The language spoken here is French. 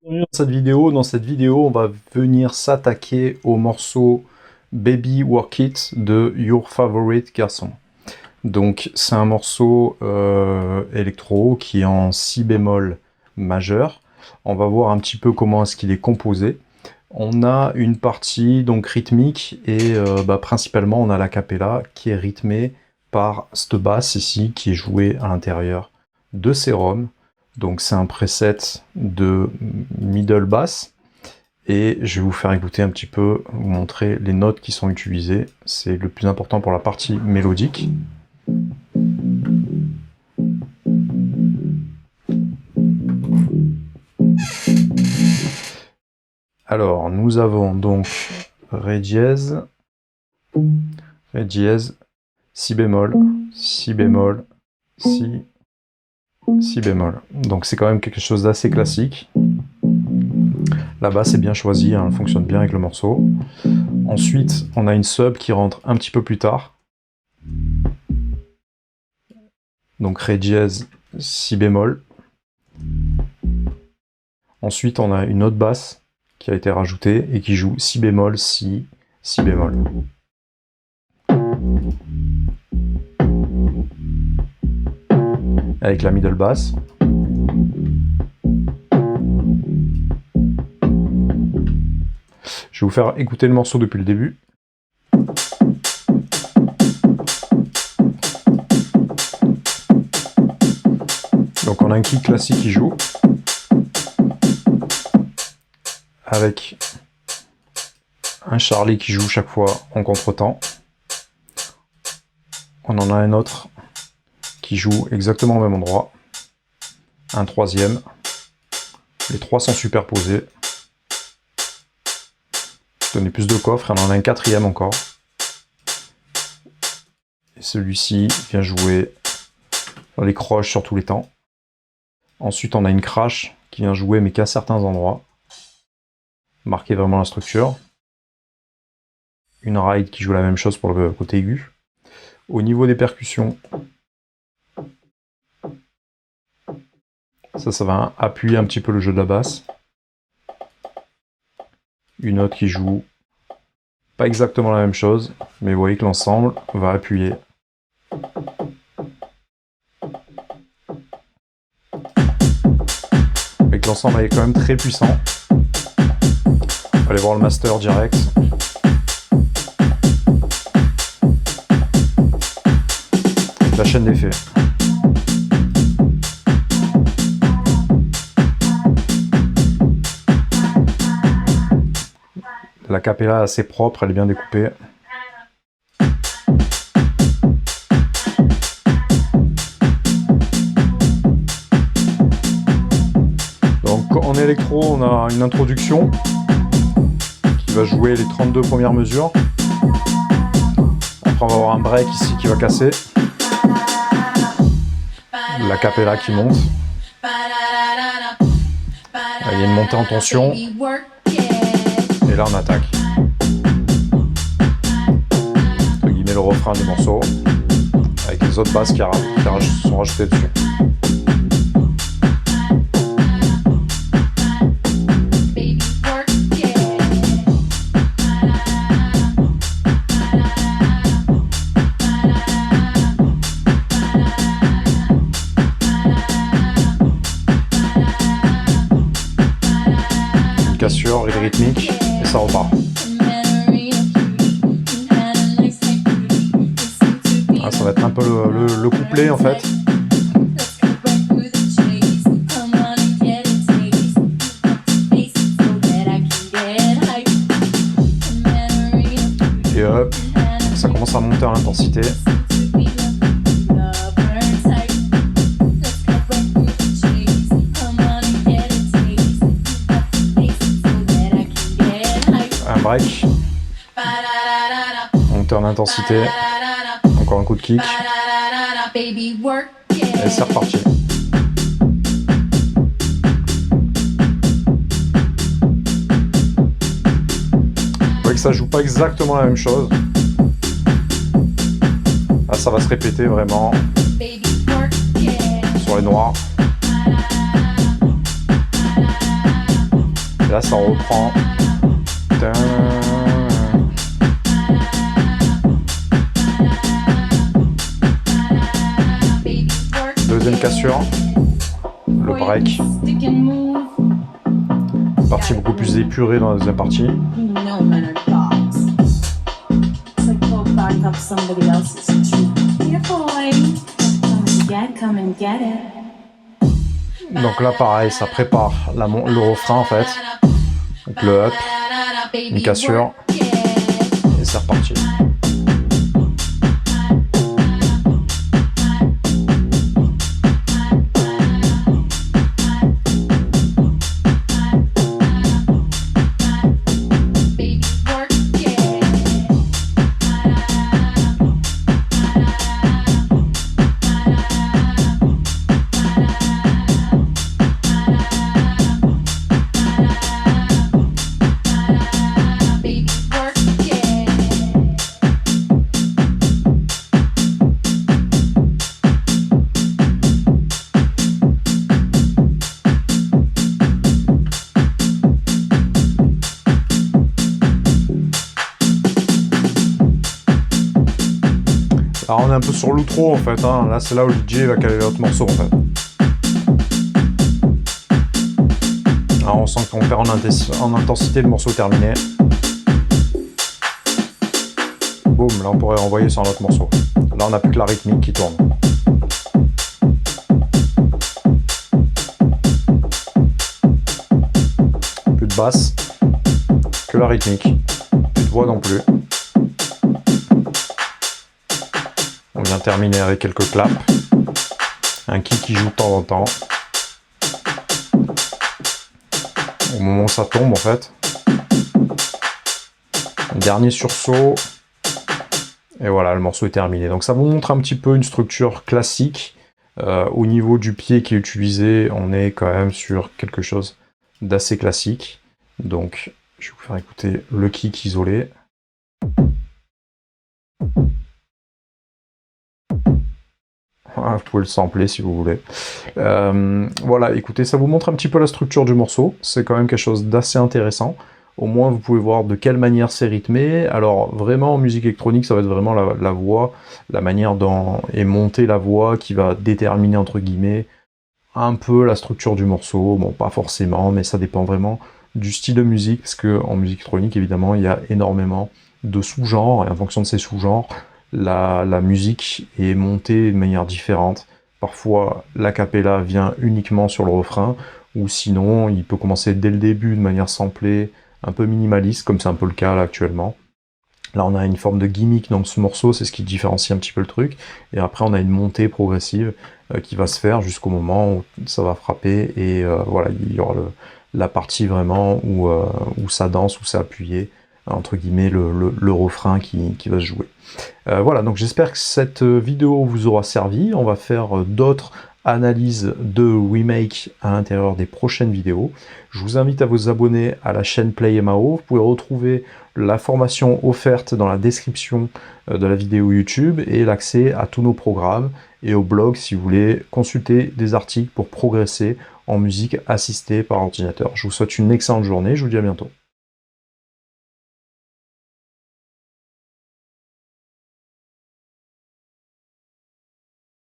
Bienvenue dans cette vidéo. Dans cette vidéo, on va venir s'attaquer au morceau Baby Work It de Your Favorite Garçon. Donc c'est un morceau électro qui est en si bémol majeur. On va voir un petit peu comment est-ce qu'il est composé. On a une partie donc rythmique et principalement on a la cappella qui est rythmée par cette basse ici qui est jouée à l'intérieur de Serum. Donc c'est un preset de middle bass et je vais vous faire écouter un petit peu, vous montrer les notes qui sont utilisées. C'est le plus important pour la partie mélodique. Alors nous avons donc Ré dièse, Si bémol, Si bémol, Si bémol. Donc c'est quand même quelque chose d'assez classique. La basse est bien choisie, hein, elle fonctionne bien avec le morceau. Ensuite, on a une sub qui rentre un petit peu plus tard. Donc Ré dièse, Si bémol. Ensuite, on a une autre basse qui a été rajoutée et qui joue Si bémol, Si, Si bémol. Avec la middle bass. Je vais vous faire écouter le morceau depuis le début. Donc on a un kick classique qui joue, avec un Charlie qui joue chaque fois en contretemps. On en a un autre qui joue exactement au même endroit. Un troisième. Les trois sont superposés. Donner plus de coffre, et on en a un quatrième encore. Et celui-ci vient jouer dans les croches sur tous les temps. Ensuite, on a une crash qui vient jouer, mais qu'à certains endroits. Marquer vraiment la structure. Une ride qui joue la même chose pour le côté aigu. Au niveau des percussions, ça va appuyer un petit peu le jeu de la basse. Une autre qui joue pas exactement la même chose, mais vous voyez que l'ensemble va appuyer. Et que l'ensemble est quand même très puissant. On va aller voir le master direct. Avec la chaîne d'effets. La cappella est assez propre, elle est bien découpée. Donc en électro, on a une introduction qui va jouer les 32 premières mesures. Après on va avoir un break ici qui va casser. La cappella qui monte. Il y a une montée en tension. Et là on attaque. Entre guillemets le refrain du morceau. Avec les autres basses qui sont rajoutées dessus. Une cassure rythmique. Et ça repart. Ah, ça va être un peu le couplet en fait. Et hop, ça commence à monter en intensité. Un break, monter en intensité, encore un coup de kick, et c'est reparti. Vous voyez que ça joue pas exactement la même chose. Là ça va se répéter vraiment sur les noirs. Et là, ça reprend. Deuxième cassure. Le break. Partie beaucoup plus épurée dans la deuxième partie. Donc là pareil, ça prépare le refrain en fait. Donc le up, une cassure, et c'est reparti. Alors on est un peu sur l'outro en fait, hein. Là c'est là où le DJ va caler l'autre morceau en fait. Alors on sent qu'on perd en intensité, le morceau terminé. Boum, là on pourrait renvoyer sur un autre morceau. Là on n'a plus que la rythmique qui tourne. Plus de basse, que la rythmique, plus de voix non plus. On vient terminer avec quelques claps, un kick qui joue de temps en temps. Au moment où ça tombe en fait. Un dernier sursaut. Et voilà, le morceau est terminé. Donc ça vous montre un petit peu une structure classique. Au niveau du pied qui est utilisé, on est quand même sur quelque chose d'assez classique. Donc je vais vous faire écouter le kick isolé. Vous pouvez le sampler si vous voulez. Voilà, écoutez, ça vous montre un petit peu la structure du morceau. C'est quand même quelque chose d'assez intéressant. Au moins, vous pouvez voir de quelle manière c'est rythmé. Alors, vraiment, en musique électronique, ça va être vraiment la voix, la manière dont est montée la voix qui va déterminer, entre guillemets, un peu la structure du morceau. Bon, pas forcément, mais ça dépend vraiment du style de musique, parce qu'en musique électronique, évidemment, il y a énormément de sous-genres, et en fonction de ces sous-genres, la musique est montée de manière différente. Parfois, l'acapella vient uniquement sur le refrain, ou sinon, il peut commencer dès le début de manière samplée, un peu minimaliste, comme c'est un peu le cas là actuellement. Là, on a une forme de gimmick dans ce morceau, c'est ce qui différencie un petit peu le truc. Et après, on a une montée progressive qui va se faire jusqu'au moment où ça va frapper. Et voilà, il y aura la partie vraiment où ça danse, où c'est appuyé, entre guillemets, le refrain qui va se jouer. Voilà, donc j'espère que cette vidéo vous aura servi. On va faire d'autres analyses de remake à l'intérieur des prochaines vidéos. Je vous invite à vous abonner à la chaîne PlayMAO. Vous pouvez retrouver la formation offerte dans la description de la vidéo YouTube et l'accès à tous nos programmes et au blog si vous voulez consulter des articles pour progresser en musique assistée par ordinateur. Je vous souhaite une excellente journée, je vous dis à bientôt.